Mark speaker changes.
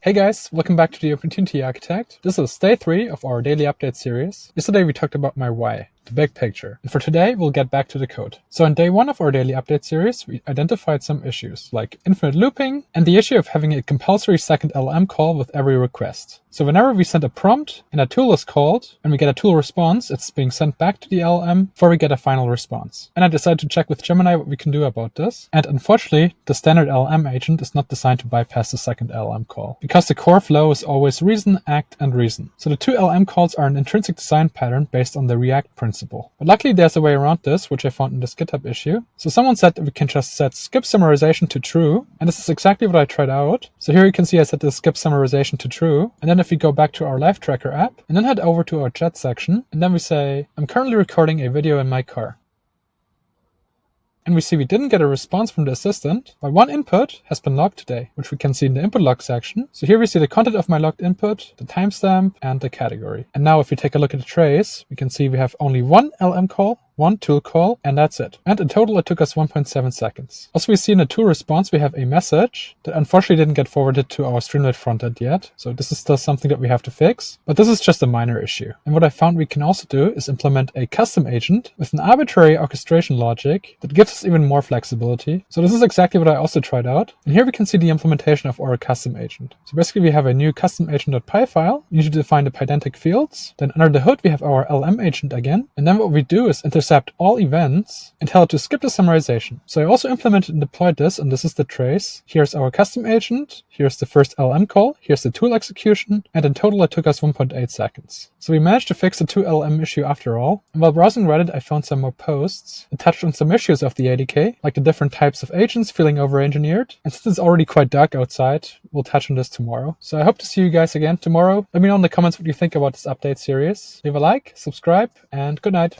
Speaker 1: Hey guys, welcome back to the Opportunity Architect. This is day 3 of our daily update series. Yesterday we talked about my why, the big picture. And for today, we'll get back to the code. So in day 1 of our daily update series, we identified some issues like infinite looping and the issue of having a compulsory second LLM call with every request. So whenever we send a prompt and a tool is called and we get a tool response, it's being sent back to the LLM before we get a final response. And I decided to check with Gemini what we can do about this. And unfortunately, the standard LLM agent is not designed to bypass the second LLM call, because the core flow is always reason, act, and reason. So the two LLM calls are an intrinsic design pattern based on the React principle. But luckily there's a way around this, which I found in this GitHub issue. So someone said that we can just set skip summarization to true, and this is exactly what I tried out. So here you can see I set the skip summarization to true, and then if we go back to our live tracker app, and then head over to our chat section, and then we say, I'm currently recording a video in my car. And we see we didn't get a response from the assistant, but one input has been logged today, which we can see in the input log section. So here we see the content of my logged input, the timestamp, and the category. And now if we take a look at the trace, we can see we have only one LM call, one tool call, and that's it. And in total, it took us 1.7 seconds. Also, we see in the tool response, we have a message that unfortunately didn't get forwarded to our Streamlit frontend yet. So this is still something that we have to fix, but this is just a minor issue. And what I found we can also do is implement a custom agent with an arbitrary orchestration logic that gives us even more flexibility. So this is exactly what I also tried out. And here we can see the implementation of our custom agent. So basically we have a new customagent.py file. You need to define the pydantic fields. Then under the hood, we have our LM agent again. And then what we do is intercept all events and tell it to skip the summarization. So I also implemented and deployed this, and this is the trace. Here's our custom agent. Here's the first LM call. Here's the tool execution. And in total, it took us 1.8 seconds. So we managed to fix the 2LM issue after all. And while browsing Reddit, I found some more posts that touched on some issues of the ADK, like the different types of agents feeling over-engineered. And since it's already quite dark outside, we'll touch on this tomorrow. So I hope to see you guys again tomorrow. Let me know in the comments what you think about this update series. Leave a like, subscribe, and good night.